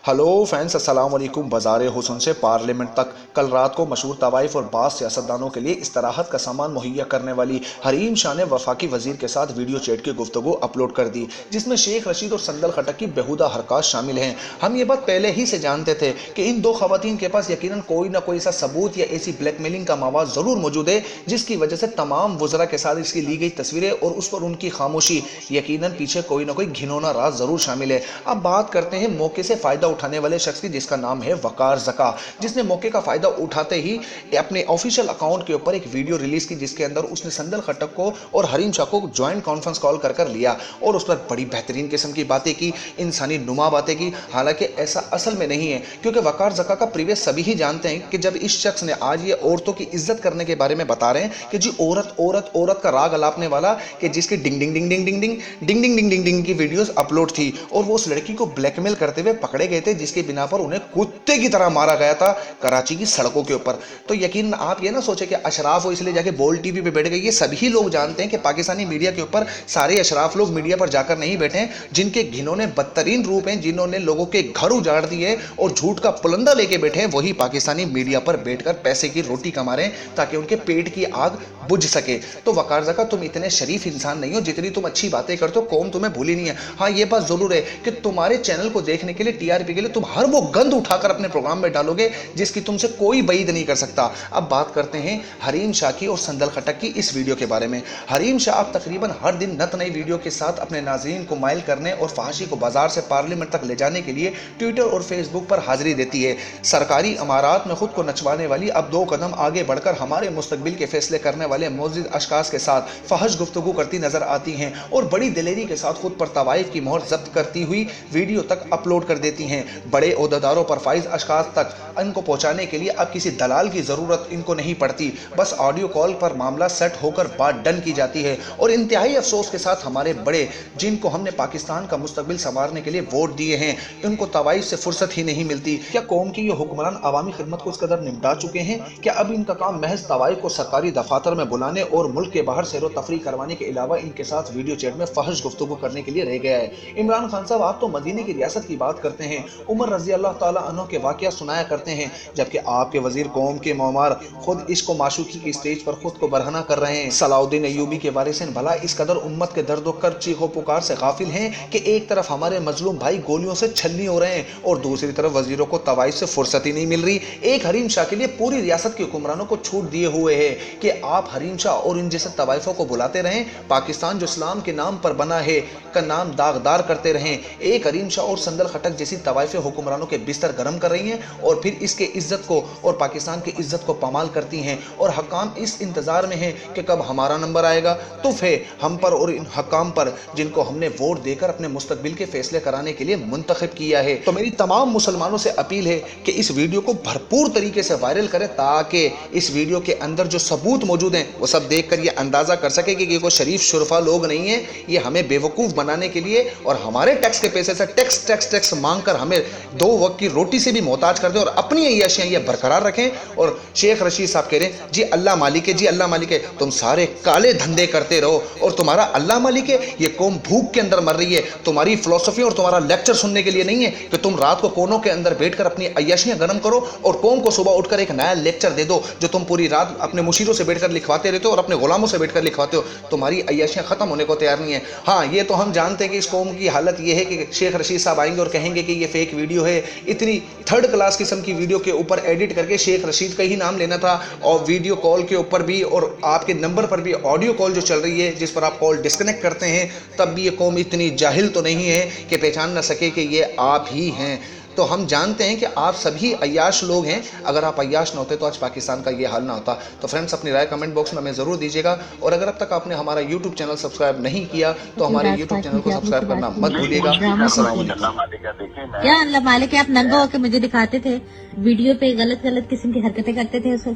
Hello fans, अस्सलाम वालेकुम। बाजार हुस्न से पार्लियामेंट तक कल रात को मशहूर तवाइफ और बास सियासतदानों के लिए इस्तराहत का सामान मुहैया करने वाली हरीम शाह ने वफाकी वजीर के साथ वीडियो चैट की गुफ्तगू अपलोड कर दी, जिसमें शेख रशीद और संदल खटक की बेहुदा हरकत शामिल हैं। हम ये बात पहले ही से जानते थे कि इन दो खवातीन के पास यकीनन कोई ना कोई ऐसा सबूत या ऐसी ब्लैकमेलिंग का मवाद जरूर मौजूद है जिसकी वजह से तमाम वज़रा के साथ इसकी ली गई तस्वीरें और उस पर उनकी खामोशी, यकीनन पीछे कोई ना कोई घिनौना राज जरूर शामिल है। अब बात करते हैं मौके से फायदा उठाने वाले शख्स की, जिसका नाम है वकार ज़का, जिसने मौके का फायदा उठाते ही अपने ऑफिशियल अकाउंट के ऊपर एक वीडियो रिलीज की, जिसके अंदर उसने संदल खटक को और हरीम शाह को ज्वाइंट कॉन्फ्रेंस कॉल कर लिया और उस पर बड़ी बेहतरीन किस्म की बातें की, इंसानी नुमा बातें की। हालांकि ऐसा असल में नहीं है, क्योंकि वकार ज़का का प्रीवियस सभी ही जानते हैं कि जब इस शख्स ने आज ये औरतों की इज्जत करने के बारे में बता रहे हैं कि जी औरत औरत औरत का राग अलापने वाला, कि जिसकी डिंग डिंग डिंग डिंग डिंग डिंग डिंग डिंग डिंग डिंग डिंग की वीडियोस अपलोड थी और वो उस लड़की को ब्लैकमेल करते हुए पकड़े गए थे, जिसके बिना पर उन्हें कुत्ते की तरह मारा गया था कराची की सड़कों के ऊपर। तो यकीन आप ये ना सोचे कि अशराफ हो इसलिए जाके बोल टीवी पे बैठ गए। ये सभी लोग जानते हैं कि पाकिस्तानी मीडिया के ऊपर सारे अशराफ लोग मीडिया पर जाकर नहीं बैठे हैं, जिनके घिनौने बदतरीन रूप हैं, जिन्होंने लोगों के घर उजाड़ दिए और झूठ का पुलंदा लेके बैठे हैं, वही पाकिस्तानी मीडिया पर बैठकर पैसे की रोटी कमा रहे हैं ताकि उनके पेट की आग बुझ सके। तो वकार ज़का, तुम इतने शरीफ इंसान नहीं हो जितनी तुम अच्छी बातें करते हो, कौम तुम्हें भूली नहीं है। हाँ, ये बात जरूर है कि तुम्हारे चैनल को देखने के लिए, टीआरपी के लिए तुम हर वो गंद उठाकर अपने प्रोग्राम में डालोगे जिसकी तुमसे कोई बईद नहीं कर सकता। अब बात करते हैं हरीम शाह की और संदल खटक की इस वीडियो के बारे में। हरीम शाह अब तकरीबन हर दिन नत नई वीडियो के साथ अपने नाज़रीन को माइल करने और फहाशी को बाजार से पार्लियामेंट तक ले जाने के लिए ट्विटर और फेसबुक पर हाजिरी देती है। सरकारी अमारात में खुद को नचवाने वाली अब दो कदम आगे बढ़कर हमारे मुस्तकबिल के फैसले करने वाले मोअज़्ज़िज़ अशखास के साथ फहश गुफ्तगू करती नजर आती हैं और बड़ी दिलेरी के साथ खुद पर तवाइफ की मोहर जब्त करती हुई वीडियो तक अपलोड कर देती हैं। बड़े ओहदेदारों पर फाइज अशखास तक इनको पहुंचाने के लिए अब किसी दलाल की जरूरत इनको नहीं पड़ती, बस ऑडियो कॉल पर मामला सेट होकर बात डन की जाती है। और इंतहाई अफसोस के साथ हमारे बड़े, जिनको हमने पाकिस्तान का मुस्तकबिल संवारने के लिए वोट दिए हैं, उनको तवाइफ से फुर्सत ही नहीं मिलती। क्या कौम की ये हुक्मरान अवामी खिदमत को इस कदर निपटा चुके हैं? क्या अब इनका काम महज तवाइफ को सरकारी दफातर में बुलाने और मुल्क के बाहर सैरो तफरी करवाने के अलावा इनके साथ वीडियो चैट में फहश गुफ्तगू करने के लिए रह गया है? इमरान खान साहब, आप तो मदीने की रियासत की बात करते हैं, उमर रजी अल्लाह ताला अन्हु के वाक़या सुनाया करते हैं, जबकि आपके वजीर कौम के मौमार खुद इश्क व माशूकी की स्टेज पर खुद को बरहना कर रहे हैं। सलाउद्दीन अय्यूबी के वारिसन भला इस कदर उम्मत के दर्द कर चीखो पुकार से गाफिल हैं कि एक तरफ हमारे मजलूम भाई गोलियों से छलनी हो रहे हैं और दूसरी तरफ वजीरों को तवाइफ से फुर्सत ही नहीं मिल रही। एक हरीम शाह के लिए पूरी रियासत के हुक्मरानों को छूट दिए हुए है कि आप हरीम शाह और इन जैसे तवाइफों को बुलाते रहें, पाकिस्तान जो इस्लाम के नाम पर बना है का नाम दागदार करते रहें। एक हरीम शाह और संदल खटक जैसी तवाइफें हुक्मरानों के बिस्तर गर्म कर रही हैं और फिर इसके इज्जत को और पाकिस्तान की इज्जत को पामाल करती हैं, और हकाम इस इंतजार में हैं कि कब हमारा नंबर आएगा। तुफ है हम पर और इन हकाम पर जिनको हमने वोट देकर अपने मुस्तकबिल के फैसले कराने के लिए मुंतखब किया है। तो मेरी तमाम मुसलमानों से अपील है कि इस वीडियो को भरपूर तरीके से वायरल करें ताकि इस वीडियो के अंदर जो सबूत मौजूद हैं वो सब देख कर ये अंदाजा कर सके कि ये कोई शरीफ शुरफा लोग नहीं है, ये हमें बेवकूफ़ बनाने के लिए और हमारे टैक्स के पैसे से टैक्स टैक्स टैक्स मांग कर हमें दो वक्त की रोटी से भी मोहताज कर दें और अपनी अय्याशियां ये बरकरार रखें। और शेख रशीद साहब कह रहे हैं जी अल्लाह मालिक है, जी अल्लाह मालिक है, तुम सारे काले धंधे करते रहो और तुम्हारा अल्लाह मालिक है। ये कौम भूख के अंदर मर रही है, तुम्हारी फिलोसफी और तुम्हारा लेक्चर सुनने के लिए नहीं है कि तुम रात को कोनों के अंदर बैठकर अपनी अय्याशियां गर्म करो और कौम को सुबह उठकर एक नया लेक्चर दे दो जो तुम पूरी रात अपने मुशीरों से बैठकर लिखवाते रहते हो और अपने गुलामों से बैठकर लिखवाते हो। तुम्हारी अय्याशियां खत्म होने को तैयार नहीं है। हाँ, ये तो हम जानते हैं कि इस कौम की हालत ये है कि शेख रशीद साहब आएंगे और कहेंगे कि ये फेक वीडियो है। इतनी थर्ड क्लास किस्म की वीडियो के ऊपर एडिट करके शेख रशीद का ही नाम लेना था और वीडियो कॉल के ऊपर भी और आपके नंबर पर भी ऑडियो कॉल जो चल रही है जिस पर आप कॉल डिस्कनेक्ट करते हैं, तब भी ये कौम इतनी जाहिल तो नहीं है कि पहचान ना सके कि ये आप ही हैं। तो हम जानते हैं कि आप सभी अय्याश लोग हैं, अगर आप अय्याश न होते तो आज पाकिस्तान का ये हाल ना होता। तो फ्रेंड्स, अपनी राय कमेंट बॉक्स में हमें ज़रूर दीजिएगा और अगर अब तक आपने हमारा यूट्यूब चैनल सब्सक्राइब नहीं किया तो हमारे यूट्यूब चैनल को सब्सक्राइब करना मत भूलिएगा। अस्सलाम वालेकुम। क्या अल्लाह मालिक है, आप नंगा होकर मुझे दिखाते थे वीडियो पे, गलत गलत किस्म की हरकतें करते थे उस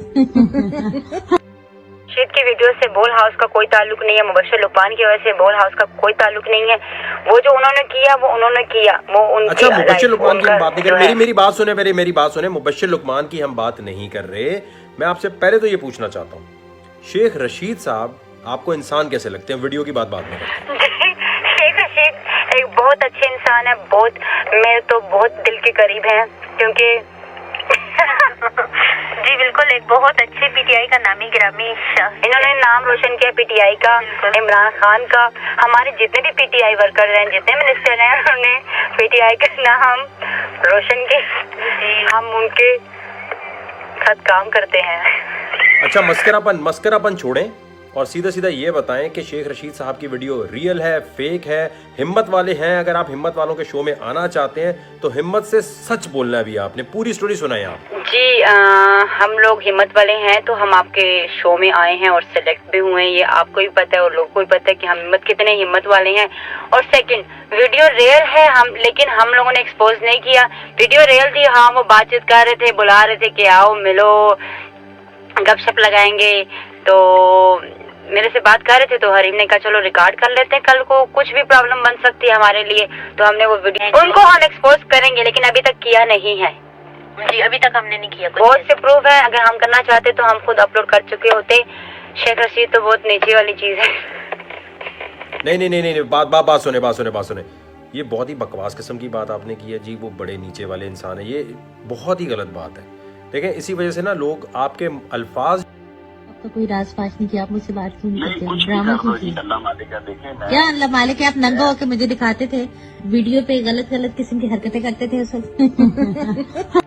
रशीद की वीडियो से बोल हाउस का कोई ताल्लुक नहीं है, मुबश्शिर लुकमान की वजह से बोल हाउस का कोई ताल्लुक नहीं है। वो जो उन्होंने किया वो उन्होंने किया, वो उनकी अच्छा, मुबश्शिर लुकमान की हम बात नहीं कर रहे। मेरी बात सुने, मेरी बात सुने। मुबश्शिर लुकमान की हम बात नहीं कर रहे। मैं आपसे पहले तो ये पूछना चाहता हूँ, शेख रशीद साहब आपको इंसान कैसे लगते हैं? वीडियो की बात में एक बहुत अच्छे इंसान है, बहुत मेरे तो बहुत दिल के करीब है, क्योंकि जी बिल्कुल, एक बहुत अच्छे पीटीआई का नामी गिरामी शख्स, इन्होंने नाम रोशन किया पीटीआई का, इमरान खान का, हमारे जितने भी पीटीआई वर्कर हैं, जितने मिनिस्टर हैं, उन्होंने पीटीआई का नाम रोशन किया। हम उनके साथ काम करते हैं। अच्छा, मस्करापन छोड़ें और सीधा सीधा ये बताएं कि शेख रशीद साहब की वीडियो रियल है, फेक है, हिम्मत वाले हैं? अगर आप हिम्मत वालों के शो में आना चाहते हैं तो हिम्मत से सच बोलना है। भी आपने पूरी स्टोरी सुनाई आप जी। हम लोग हिम्मत वाले हैं तो हम आपके शो में आए हैं और सेलेक्ट भी हुए हैं, ये आपको भी पता है और लोगों को भी पता है कि हम कितने हिम्मत वाले हैं। और सेकंड, वीडियो रियल है, लेकिन हम लोगों ने एक्सपोज नहीं किया। वीडियो रियल थी, हाँ, वो बातचीत कर रहे थे, बुला रहे थे कि आओ मिलो, गपशप लगाएंगे, तो मेरे से बात कर रहे थे, तो हरीम ने कहा चलो रिकॉर्ड कर लेते हैं, कल को कुछ भी प्रॉब्लम बन सकती है हमारे लिए, तो हमने वो वीडियो उनको हम एक्सपोज करेंगे, लेकिन अभी तक किया नहीं है जी, अभी तक हमने नहीं किया कुछ। बहुत से प्रूफ है, अगर हम करना चाहते तो हम खुद अपलोड कर चुके होते। शेख रशीद तो बहुत नीचे वाली चीज है। नहीं, बात सुने। ये बहुत ही बकवास किस्म की बात आपने की है जी, वो बड़े नीचे वाले इंसान है, ये बहुत ही गलत बात है। देखें, इसी वजह से ना लोग आपके अल्फाज तो कोई राज फाश नहीं किया, आप मुझसे बात क्यों नहीं करते, ड्रामा क्यों किया? क्या अल्लाह मालिक है, आप नंगा होके मुझे दिखाते थे वीडियो पे, गलत किस्म की हरकतें करते थे उस वक्त।